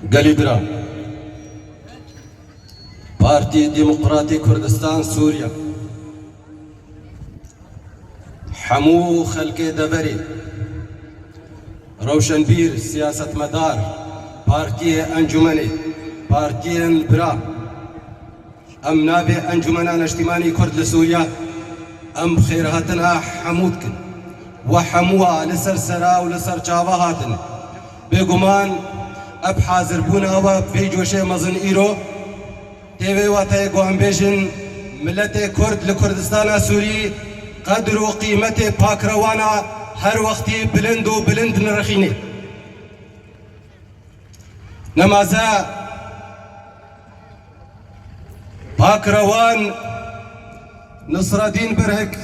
قليبرا بارتي ديمقراطي كردستان سوريا حمو خلقي دبري روشن بير سياسة مدار بارتي أنجمني بارتي برا أم نابي أنجمنا اجتماعي كرد لسوريا أم خير هاتنا حمودكن وحموها لسر سرا ولسر جاوا هاتن بيقومان أب حاضر بونا وفي جوشي مزن إيرو تيوي واتي قوان بيجن ملتي كرد لكردستان سوري قدر وقيمتي باكروانا هر وقتي بلند وبلند نرخيني نمازا باكروان نصر الدين برهك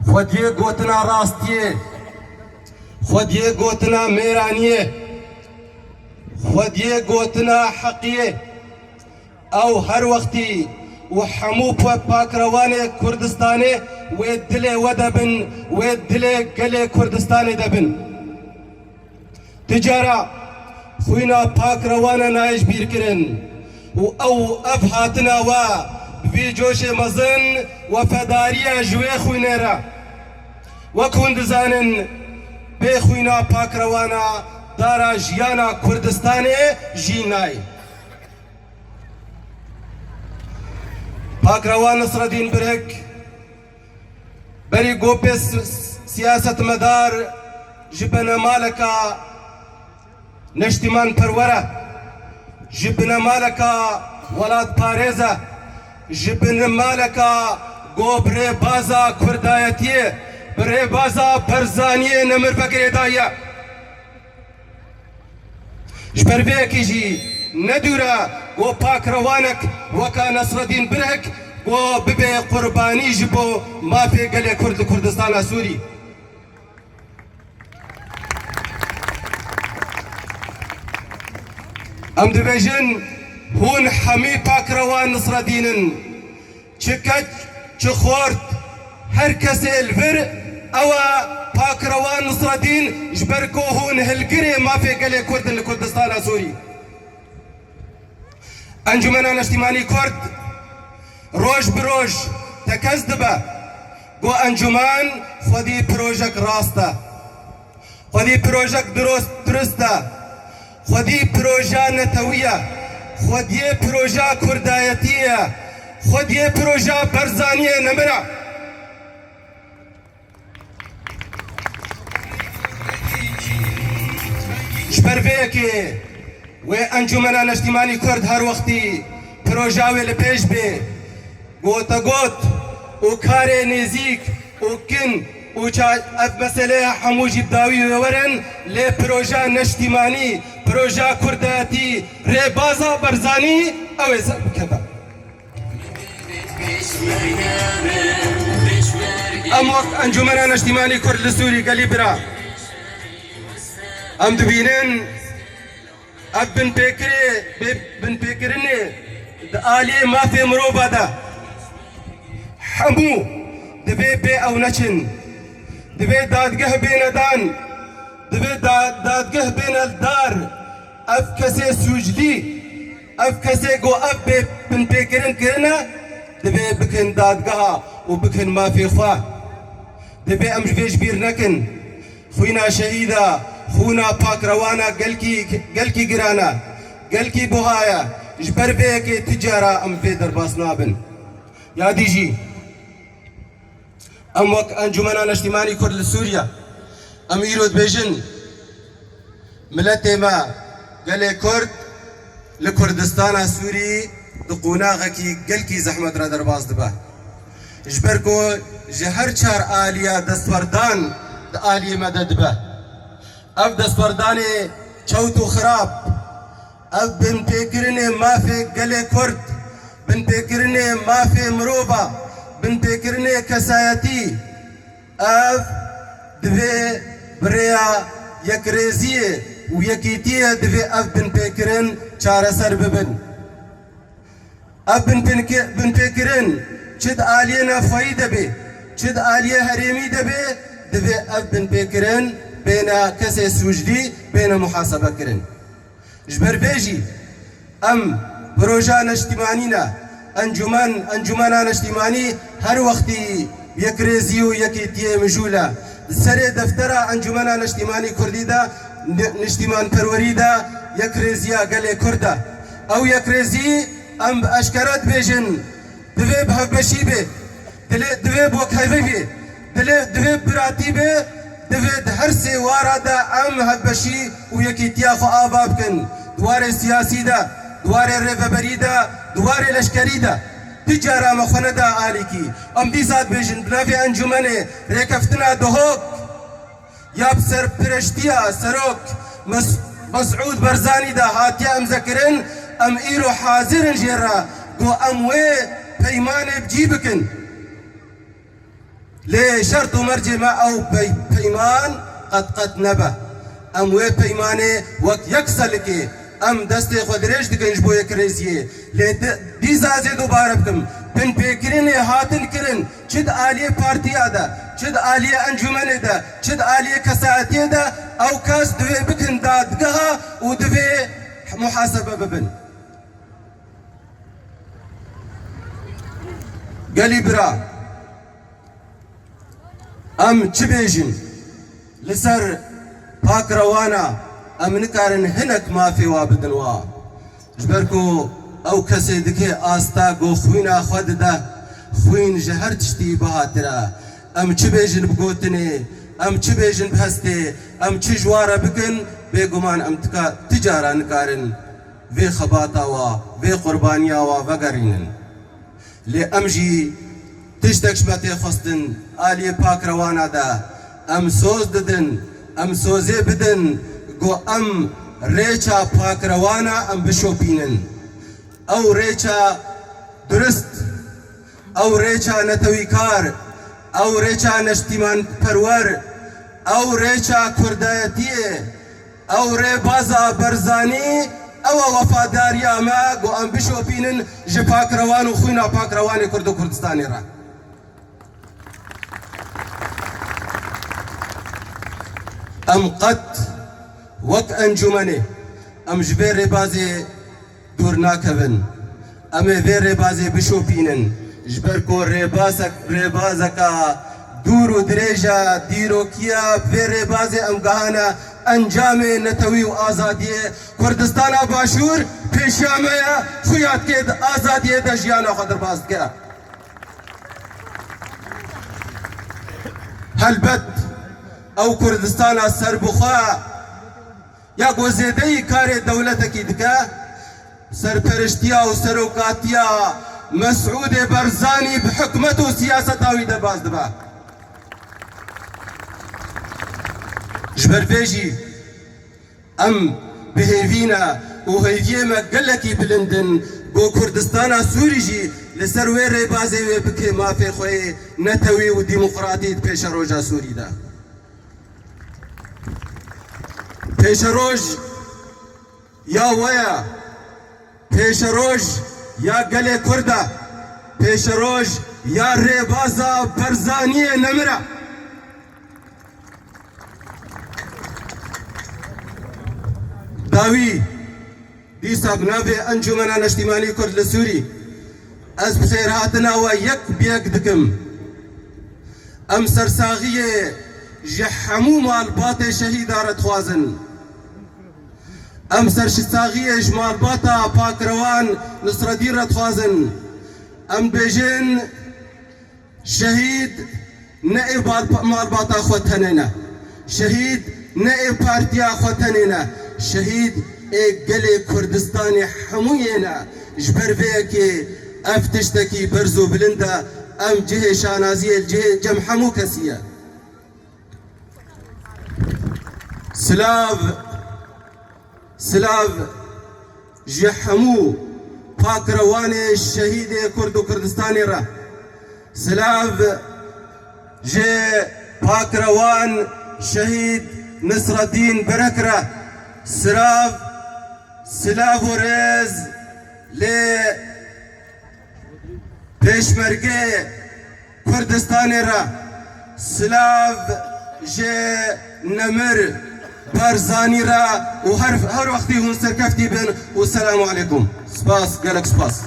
خوديه قوتنا راستيه خوديه قوتنا ميرانيه خوديه قوتنا حقيه او هر وقتي وحمو باكروان كردستاني ويدلي ودبن ويدلي قلي كردستاني دبن تجارة خوينا باكروان نايش بيركرن او افهاتنا و في جوش مزن وفداريا جوي خوينيرا وكون دزانن بي خوينا باكروانا دارا جيانا كردستاني جيناي باكروان نصر الدين برهك بري قوبس سياسة مدار جبنا مالكا نشتمان پرورة جبنا مالكا ولاد باريزة جبنا مالكا قو بري بازا كردايتيه بري بازا برزانيه نمر فكري دايا جبر بيكي جي ندورا قو باكروانك وكا نصر الدين برهك و ببي قرباني جبو ما في قلي كرد كردستان سوري ام دبيجن هون حمي باكروان نصر الدين چكت چخورت هر كسي الفر او باكروان نصر الدين جبركو هون هلقري ما في قلي كرد لكردستان سوري انجمنا اجتماعي كرد روش بروش تكذبه قو انجمان خودي بروجك راسته خودي بروجك درسته خودي بروجا نتويه خودي بروجا كردايتيه خودي بروجا برزانيه نمره جبر فيكي وانجمنا اجتماعي كرد هر وقتي بروجاوي لبيش بي قوتا قوت وكاري نزيك وكن وجا مسألة حموجي بداوي ورن لي بروجا نجتماعي بروجا كرداتي ريبازا برزاني او كذا ام وقت انجمنا اجتماعي كرد لسوري قليبرا ام دبينن اب بن بكرني دالي ما في مروبه ده حمو دبي بي او نشن دبي دادقه بين دان دبي دادقه بين الدار افكسي سوجلي افكسي قو اب بن بكرن كرنا دبي بكن دادقها وبكن ما في خوا دبي امش فيش بير نكن خوينا شهيده خونا باكروانا قلكي قرانا قلكي بوهايا جبر بيكي تجارة ام في درباس نابن يا ديجي ام وك انجمنا الاجتماعي كرد لسوريا ام ايرود بيجن ملتي ما قال كرد لكردستان سوري دقونا غكي قلكي زحمة را درباس دبا جبركو جهر چار آلية دستوردان دا آلية مدد با اف دستورداني چوتو خراب اف بن پیکرنه ما في قلي كرد بن پیکرنه ما في مروبا بن پیکرنه كسايتي اف دفي بريا يكريزيه ويكيتيه دفي اف بن پیکرن چار سر ببن اف بن پیکرن چد آلينا فايدة بي چد آليه هريمي دبي دفي اف بن پیکرن بين كسي سوجدي بين محاسبة كرن جبر بيجي ام بروجان اجتماعينا انجمنان اجتماعي هر وقتي يكريزيو يكيتي مجولا سري دفترا انجمنان اجتماعي كردي دا نجتمان پروری دا يكريزيا قال كردا او يكريزي ام اشكرات بيجن دوي بهبشي به دوي بوكايبي به دوي براتي به دوي هرسي واردا ام هبشي ويكيتيا خو ابابكن دوار سياسي دا دوار الرفبري دا دوار الاشكري دا تجارة مخندا آليكي ام دي زاد بيجن بنافي انجمنه ريكفتنا دهوك ياب سر برشتيا سروك مسعود برزاني دا هاتيا ام ذكرن ام ايرو حاضرن جيرا دو ام وي بيمان بجيبكن لي شرط مرجي ما او بيمان قد نبا ام وي بيماني وقت يكسلكي ام دستي خدريش دكنج بو يكريزيه لي دي زازي دوباره بكم بن بكرين هاتن كرن چد آلية بارتيا دا چد آلية انجمن دا چد آلية كساتي دا او كاس دوي بكن دادگها و دوي محاسبة ببن قالي برا ام چ بيجن لسر پاك روانا ام نكارن هنك ما في وابدن وا جبركو او کسی دکه آستا گو خوینا خود ده خوین جهر تشتی بهاترا ام چه بیجن بگوتنی ام چه بیجن بهسته ام چه جوارا بکن بگمان ام تجارا نکارن وی خباتا و وی قربانیا و وگرینن لی ام جی تشتکش بطی خستن آلی پاک روانا ده ام سوز ددن ام سوزه بدن گو ام ریچا پاک روانا ام بشوپینن او ريچا درست او ريچا نتويكار او ريچا نشتمان پرور او ريچا كردايتيه او ريبازا برزاني او وفاداريا ما گو ام بشو بينن جپاك روان و خوينا پاك رواني كردو كردستاني را ام قد وك انجمني ام جبير ريبازي دور ناکەون ئەمێ vê rêbazê bişopînin ji ber ku rêbazeka dûr û dirêja dîrokiya vê rêbazê em gihane encamê netewî û azadiyê Kurdistana Başûr pêşameya xuyatkê di azadiyê de jiyana xwe dirbas dike helbet ew Kurdistana serbixwe ya ku zêdeyî karê dewletekî dike سرپرشتیا و سروکاتیا مسعود برزانی بحکمت و سیاست آوی در باز دبا جبر بیجی ام بهیوینا و هیویه ما گلکی بلندن گو کردستانا سوری جی لسر وی ری بازی وی بکی مافی خوی نتوی و دیمقراطیت پیش روژا سوری دا پیش روژ یا ویا پیشروج یا گله کرده پیشروج یا ریبازا برزانی نمره داوی دیسا بنابه انجمنان اجتماعی کرد لسوری از بخیر هاتنا و یک بیگ دکم ام سرساغیه جحمو مالبات شهیدارت خوازن ام سرساغیه جمالباتا پاکروان نصردین رت خوازن ام بیجن شهید نه مالباتا خوتنینا شهید نه پارتیا خوتنینا شهید گلی کردستانی حموینا جبر که افتشتکی برزو بلنده ام جه شانازی الجه جم حمو کسیه سلاف جحمو پاکروان شهید کرد و کردستانی را سلاف جه پاکروان شهید نصر الدین برک را سلاف و رز لی پیشمرگه کردستانی را سلاف جه نمر بارزاني را وهر وقتي هون سركفتي بن والسلام عليكم سباس قالك سباس